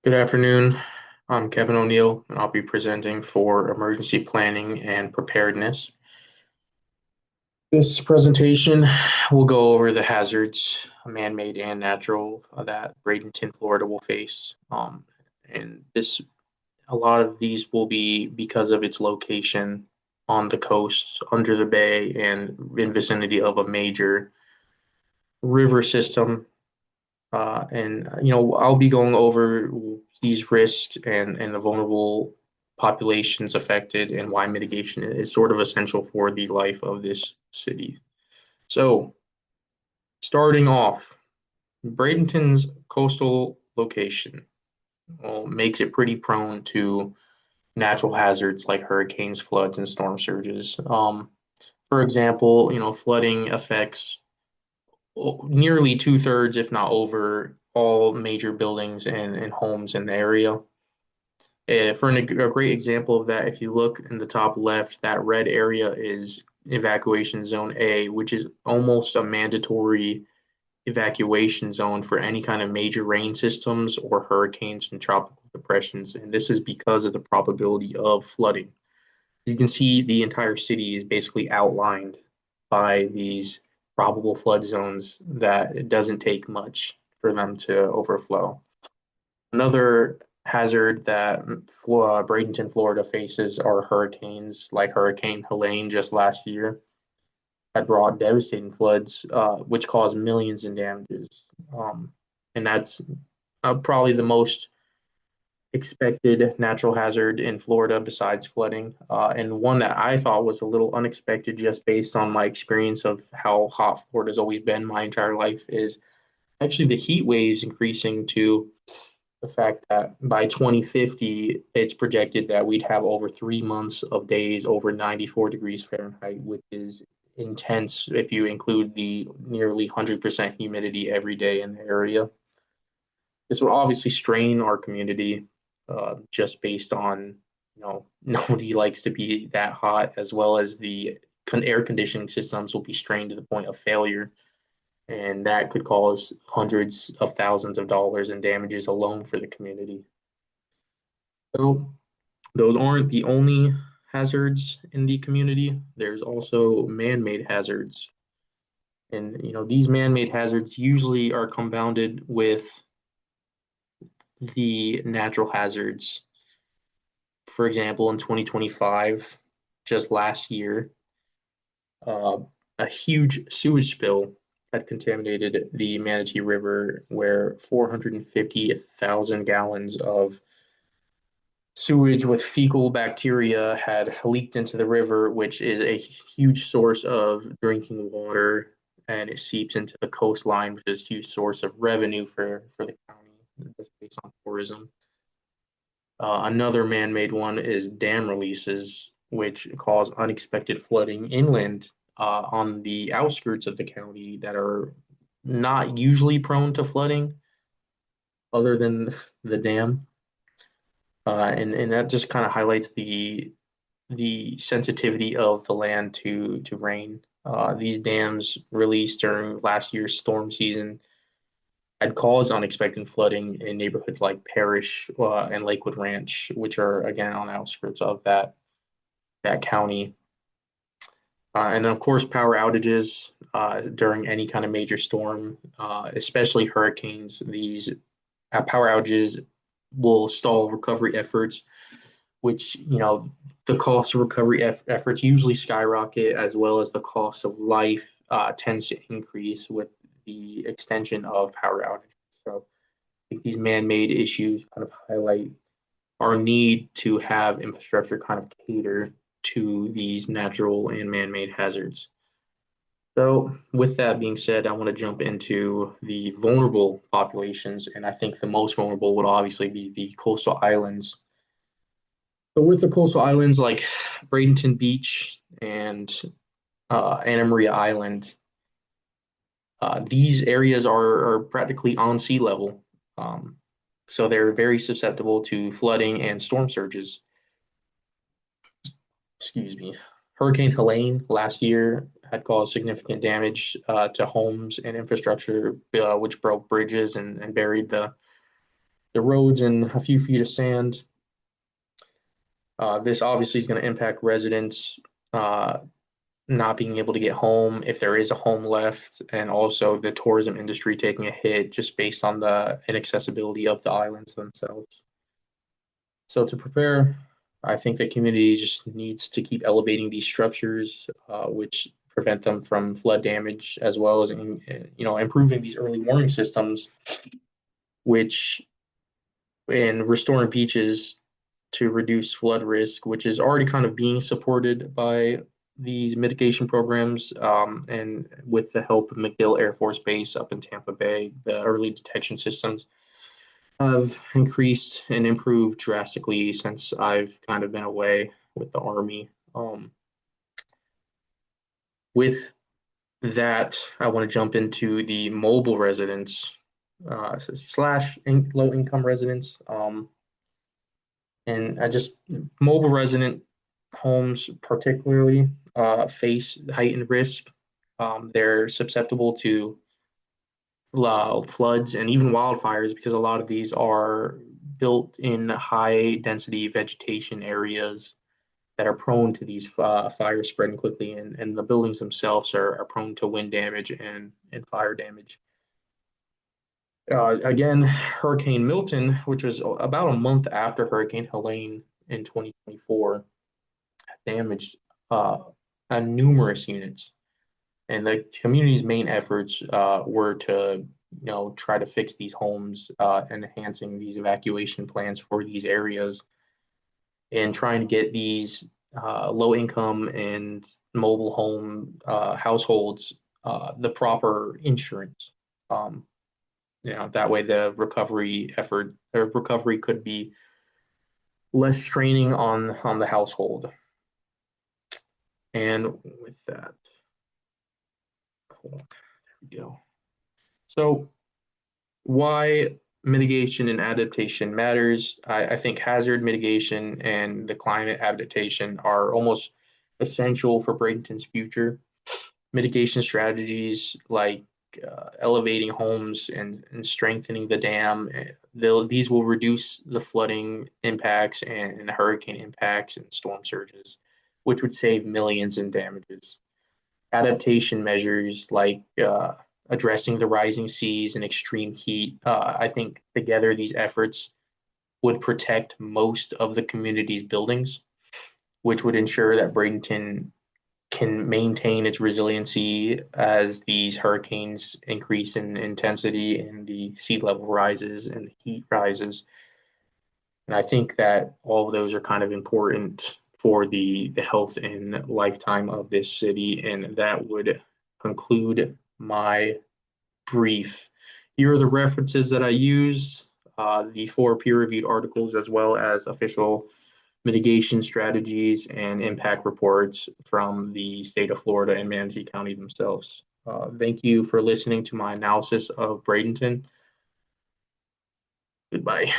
Good afternoon. I'm Kevin O'Neill, and I'll be presenting for emergency planning and preparedness. This presentation will go over the hazards, man-made and natural, that Bradenton, Florida will face. And a lot of these will be because of its location on the coast, under the bay, and in vicinity of a major river system. I'll be going over these risks and the vulnerable populations affected and why mitigation is sort of essential for the life of this city. So, starting off, Bradenton's coastal location makes it pretty prone to natural hazards like hurricanes, floods, and storm surges. For example, flooding affects nearly two-thirds, if not over, all major buildings and homes in the area. A great example of that, if you look in the top left, that red area is evacuation zone A, which is almost a mandatory evacuation zone for any kind of major rain systems or hurricanes and tropical depressions. And this is because of the probability of flooding. You can see the entire city is basically outlined by these probable flood zones that it doesn't take much for them to overflow. Another hazard that Bradenton, Florida faces are hurricanes, like Hurricane Helene just last year had brought devastating floods, which caused millions in damages. And that's probably the most expected natural hazard in Florida besides flooding. And one that I thought was a little unexpected just based on my experience of how hot Florida's always been my entire life is actually the heat waves increasing to the fact that by 2050, it's projected that we'd have over 3 months of days over 94 degrees Fahrenheit, which is intense if you include the nearly 100% humidity every day in the area. This will obviously strain our community just based on, nobody likes to be that hot, as well as the air conditioning systems will be strained to the point of failure. And that could cause hundreds of thousands of dollars in damages alone for the community. So, those aren't the only hazards in the community. There's also man-made hazards. And these man-made hazards usually are compounded with the natural hazards. For example, in 2025, just last year, uh, a huge sewage spill had contaminated the Manatee River, where 450,000 gallons of sewage with fecal bacteria had leaked into the river, which is a huge source of drinking water, and it seeps into the coastline, which is a huge source of revenue for the county just based on tourism. Another man-made one is dam releases, which cause unexpected flooding inland on the outskirts of the county that are not usually prone to flooding, other than the dam. And that just kind of highlights the sensitivity of the land to rain. These dams released during last year's storm season had caused unexpected flooding in neighborhoods like Parrish and Lakewood Ranch, which are again on the outskirts of that county. And then, of course, power outages during any kind of major storm, especially hurricanes. These power outages will stall recovery efforts, which, the cost of recovery efforts usually skyrocket, as well as the cost of life tends to increase with the extension of power outages. So I think these man-made issues kind of highlight our need to have infrastructure kind of cater to these natural and man-made hazards. So, with that being said, I want to jump into the vulnerable populations, and I think the most vulnerable would obviously be the coastal islands. So, with the coastal islands like Bradenton Beach and Anna Maria Island, these areas are practically on sea level. Um, so, they're very susceptible to flooding and storm surges. Excuse me. Hurricane Helene last year had caused significant damage to homes and infrastructure, which broke bridges and buried the roads and a few feet of sand. This obviously is going to impact residents uh, not being able to get home if there is a home left, and also the tourism industry taking a hit just based on the inaccessibility of the islands themselves. So to prepare, I think the community just needs to keep elevating these structures, which prevent them from flood damage, as well as improving these early warning systems, which and restoring beaches to reduce flood risk, which is already kind of being supported by these mitigation programs. And with the help of MacDill Air Force Base up in Tampa Bay, the early detection systems have increased and improved drastically since I've kind of been away with the Army. With that, I want to jump into the mobile residents slash low income residents. And I just mobile resident homes particularly face heightened risk. They're susceptible to floods and even wildfires because a lot of these are built in high density vegetation areas that are prone to these fires spreading quickly, and the buildings themselves are prone to wind damage and fire damage. Again, Hurricane Milton, which was about a month after Hurricane Helene in 2024, damaged numerous units. And the community's main efforts were to, try to fix these homes, enhancing these evacuation plans for these areas, and trying to get these low income and mobile home households the proper insurance. Um, that way the recovery could be less straining on the household. And with that, there we go. So why mitigation and adaptation matters? I think hazard mitigation and the climate adaptation are almost essential for Bradenton's future. Mitigation strategies like elevating homes and strengthening the dam, these will reduce the flooding impacts and hurricane impacts and storm surges, which would save millions in damages. Adaptation measures like addressing the rising seas and extreme heat, I think together these efforts would protect most of the community's buildings, which would ensure that Bradenton can maintain its resiliency as these hurricanes increase in intensity and the sea level rises and the heat rises. And I think that all of those are kind of important for the health and lifetime of this city. And that would conclude my brief. Here are the references that I used, the 4 peer-reviewed articles, as well as official mitigation strategies and impact reports from the state of Florida and Manatee County themselves. Thank you for listening to my analysis of Bradenton. Goodbye.